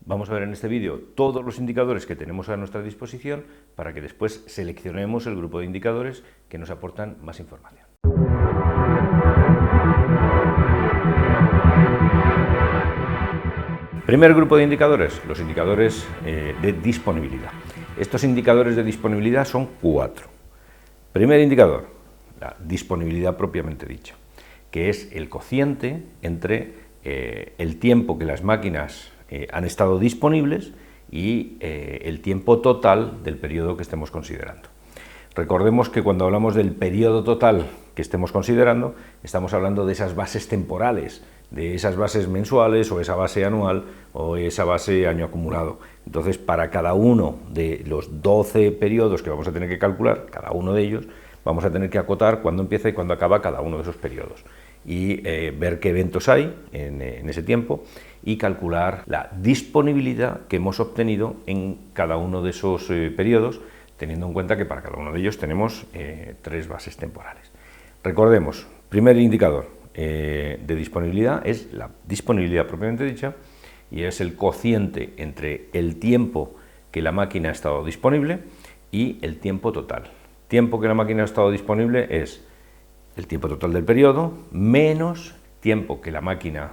Vamos a ver en este vídeo todos los indicadores que tenemos a nuestra disposición para que después seleccionemos el grupo de indicadores que nos aportan más información. Primer grupo de indicadores, los indicadores de disponibilidad. Estos indicadores de disponibilidad son 4. Primer indicador, la disponibilidad propiamente dicha, que es el cociente entre el tiempo que las máquinas han estado disponibles y el tiempo total del periodo que estemos considerando. Recordemos que cuando hablamos del periodo total que estemos considerando, estamos hablando de esas bases temporales, de esas bases mensuales o esa base anual o esa base año acumulado. Entonces, para cada uno de los 12 periodos que vamos a tener que calcular, cada uno de ellos, vamos a tener que acotar cuándo empieza y cuándo acaba cada uno de esos periodos y ver qué eventos hay en ese tiempo y calcular la disponibilidad que hemos obtenido en cada uno de esos periodos, teniendo en cuenta que para cada uno de ellos tenemos 3 bases temporales. Recordemos, primer indicador de disponibilidad es la disponibilidad propiamente dicha y es el cociente entre el tiempo que la máquina ha estado disponible y el tiempo total. Tiempo que la máquina ha estado disponible es el tiempo total del periodo menos tiempo que la máquina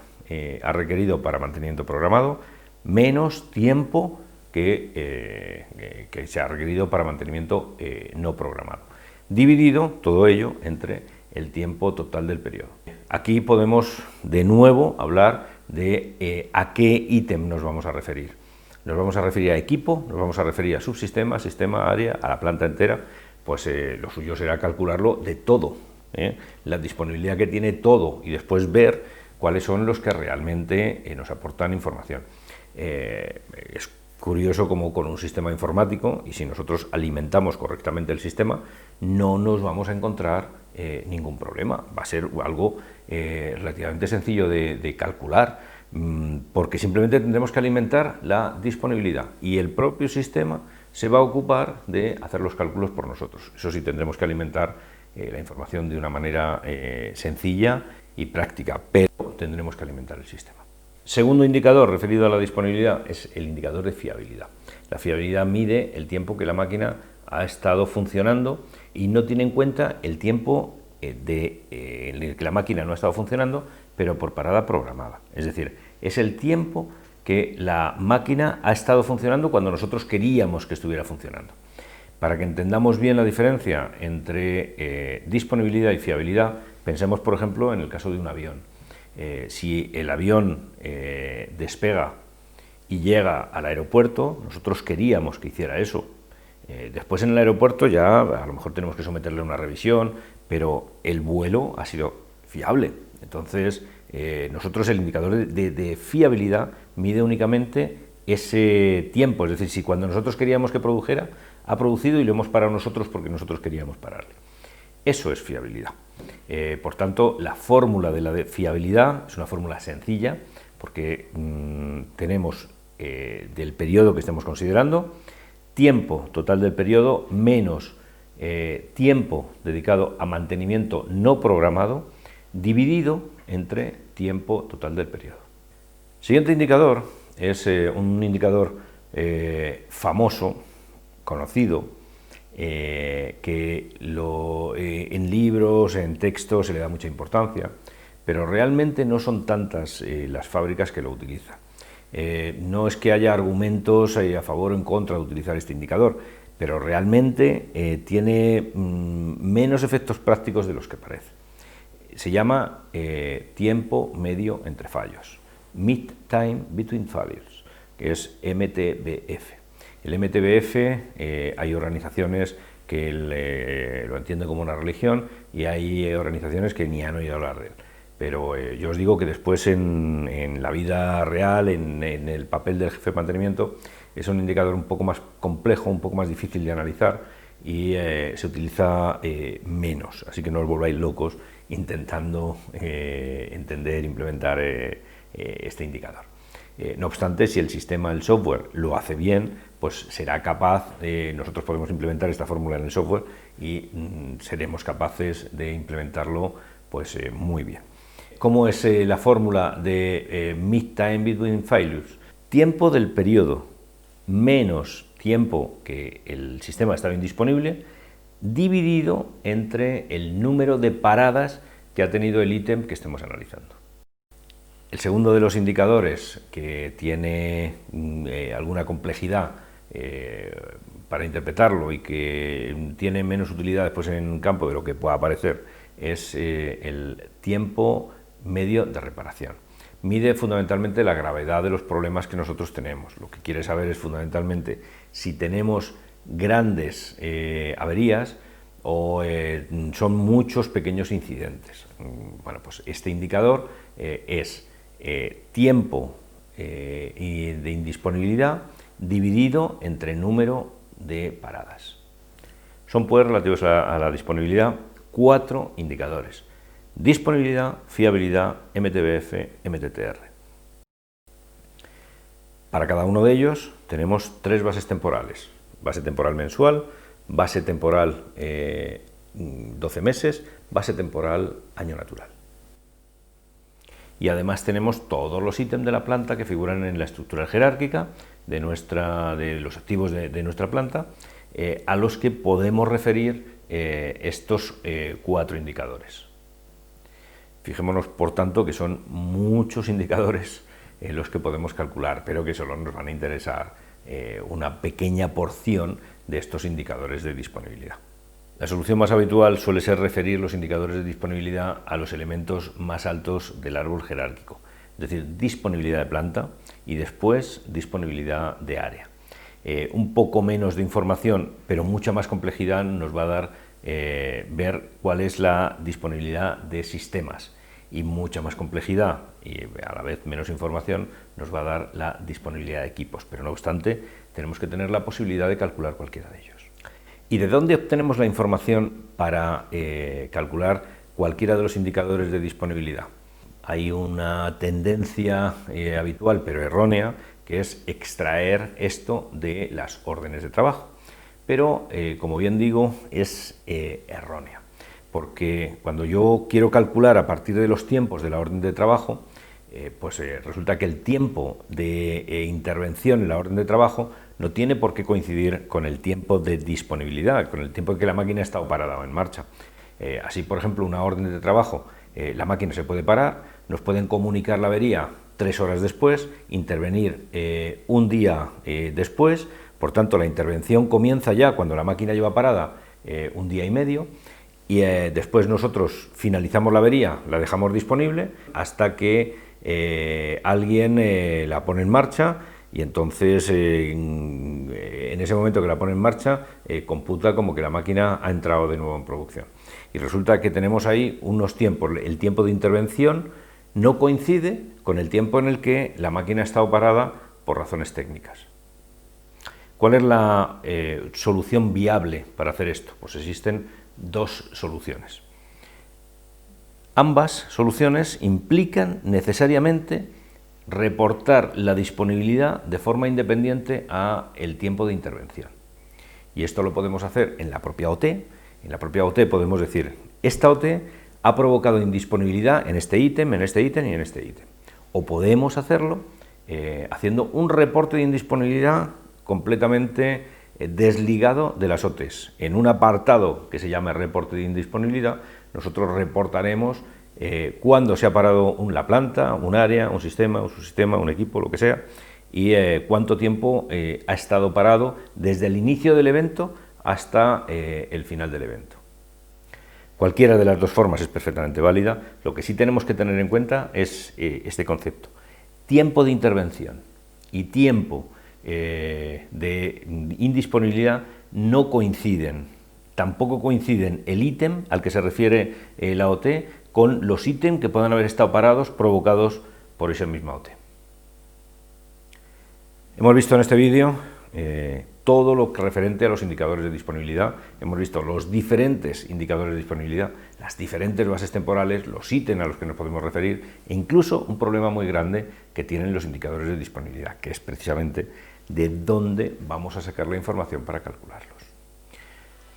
ha requerido para mantenimiento programado menos tiempo que se ha requerido para mantenimiento no programado, dividido todo ello entre el tiempo total del periodo. Aquí podemos de nuevo hablar de a qué ítem nos vamos a referir. Nos vamos a referir a equipo, nos vamos a referir a subsistema, sistema, área, a la planta entera, pues lo suyo será calcularlo de todo, la disponibilidad que tiene todo y después ver cuáles son los que realmente nos aportan información. Es curioso como con un sistema informático, y si nosotros alimentamos correctamente el sistema, no nos vamos a encontrar ningún problema. Va a ser algo relativamente sencillo de calcular, porque simplemente tendremos que alimentar la disponibilidad y el propio sistema se va a ocupar de hacer los cálculos por nosotros. Eso sí, tendremos que alimentar la información de una manera sencilla y práctica, pero tendremos que alimentar el sistema. Segundo indicador referido a la disponibilidad es el indicador de fiabilidad. La fiabilidad mide el tiempo que la máquina ha estado funcionando y no tiene en cuenta el tiempo en el que la máquina no ha estado funcionando, pero por parada programada. Es decir, es el tiempo que la máquina ha estado funcionando cuando nosotros queríamos que estuviera funcionando. Para que entendamos bien la diferencia entre disponibilidad y fiabilidad, pensemos, por ejemplo, en el caso de un avión. Si el avión despega y llega al aeropuerto, nosotros queríamos que hiciera eso. Después en el aeropuerto ya a lo mejor tenemos que someterle a una revisión, pero el vuelo ha sido fiable. Entonces, nosotros el indicador de fiabilidad mide únicamente ese tiempo, es decir, si cuando nosotros queríamos que produjera, ha producido y lo hemos parado nosotros porque nosotros queríamos pararle. Eso es fiabilidad. Por tanto, la fórmula de la fiabilidad es una fórmula sencilla porque tenemos del periodo que estemos considerando, tiempo total del periodo menos tiempo dedicado a mantenimiento no programado, dividido entre tiempo total del periodo. Siguiente indicador es un indicador famoso, conocido, que en libros, en textos se le da mucha importancia, pero realmente no son tantas las fábricas que lo utilizan. No es que haya argumentos a favor o en contra de utilizar este indicador, pero realmente tiene menos efectos prácticos de los que parece. Se llama tiempo medio entre fallos, Mean Time Between Failures, que es MTBF. El MTBF, hay organizaciones que lo entienden como una religión y hay organizaciones que ni han oído hablar de él. Pero yo os digo que después en la vida real, en el papel del jefe de mantenimiento, es un indicador un poco más complejo, un poco más difícil de analizar y se utiliza menos. Así que no os volváis locos intentando entender, implementar este indicador. No obstante, si el sistema, el software, lo hace bien, pues será capaz, nosotros podemos implementar esta fórmula en el software y seremos capaces de implementarlo pues, muy bien. ¿Cómo es la fórmula de Mean Time Between Failures? tiempo del periodo menos tiempo que el sistema estaba indisponible, dividido entre el número de paradas que ha tenido el ítem que estemos analizando. El segundo de los indicadores, que tiene alguna complejidad para interpretarlo y que tiene menos utilidad después en un campo de lo que pueda aparecer, es el tiempo medio de reparación. Mide fundamentalmente la gravedad de los problemas que nosotros tenemos. Lo que quiere saber es fundamentalmente si tenemos grandes averías o son muchos pequeños incidentes. Bueno, pues este indicador es tiempo de indisponibilidad dividido entre número de paradas. Son pues relativos a la disponibilidad 4 indicadores: disponibilidad, fiabilidad, MTBF, MTTR. Para cada uno de ellos tenemos 3 bases temporales: base temporal mensual, base temporal 12 meses, base temporal año natural. Y además tenemos todos los ítems de la planta que figuran en la estructura jerárquica de los activos de nuestra planta, a los que podemos referir estos 4 indicadores. Fijémonos, por tanto, que son muchos indicadores los que podemos calcular, pero que solo nos van a interesar una pequeña porción de estos indicadores de disponibilidad. La solución más habitual suele ser referir los indicadores de disponibilidad a los elementos más altos del árbol jerárquico, es decir, disponibilidad de planta y después disponibilidad de área. Un poco menos de información, pero mucha más complejidad nos va a dar ver cuál es la disponibilidad de sistemas, y mucha más complejidad y a la vez menos información nos va a dar la disponibilidad de equipos, pero no obstante tenemos que tener la posibilidad de calcular cualquiera de ellos. ¿Y de dónde obtenemos la información para calcular cualquiera de los indicadores de disponibilidad? Hay una tendencia habitual pero errónea, que es extraer esto de las órdenes de trabajo, pero como bien digo es errónea, porque cuando yo quiero calcular a partir de los tiempos de la orden de trabajo, resulta que el tiempo de intervención en la orden de trabajo no tiene por qué coincidir con el tiempo de disponibilidad, con el tiempo en que la máquina ha estado parada o en marcha. Así, por ejemplo, una orden de trabajo, la máquina se puede parar, nos pueden comunicar la avería 3 horas después, intervenir un día después, por tanto la intervención comienza ya cuando la máquina lleva parada 1 día y medio, y después nosotros finalizamos la avería, la dejamos disponible hasta que alguien la pone en marcha, y entonces en ese momento que la pone en marcha computa como que la máquina ha entrado de nuevo en producción. Y resulta que tenemos ahí unos tiempos, el tiempo de intervención no coincide con el tiempo en el que la máquina ha estado parada por razones técnicas. ¿Cuál es la solución viable para hacer esto? Pues existen 2 soluciones. Ambas soluciones implican necesariamente reportar la disponibilidad de forma independiente a el tiempo de intervención. Y esto lo podemos hacer en la propia OT. En la propia OT podemos decir, esta OT ha provocado indisponibilidad en este ítem, en este ítem y en este ítem. O podemos hacerlo haciendo un reporte de indisponibilidad completamente desligado de las OTs. En un apartado que se llama reporte de indisponibilidad, nosotros reportaremos cuándo se ha parado la planta, un área, un sistema, un subsistema, un equipo, lo que sea, y cuánto tiempo ha estado parado desde el inicio del evento hasta el final del evento. Cualquiera de las 2 formas es perfectamente válida. Lo que sí tenemos que tener en cuenta es este concepto: tiempo de intervención y tiempo de indisponibilidad no coinciden. Tampoco coinciden el ítem al que se refiere la OT con los ítems que puedan haber estado parados provocados por esa misma OT. Hemos visto en este vídeo todo lo referente a los indicadores de disponibilidad. Hemos visto los diferentes indicadores de disponibilidad, las diferentes bases temporales, los ítems a los que nos podemos referir e incluso un problema muy grande que tienen los indicadores de disponibilidad, que es precisamente de dónde vamos a sacar la información para calcularlos.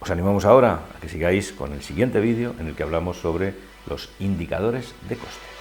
Os animamos ahora a que sigáis con el siguiente vídeo en el que hablamos sobre los indicadores de coste.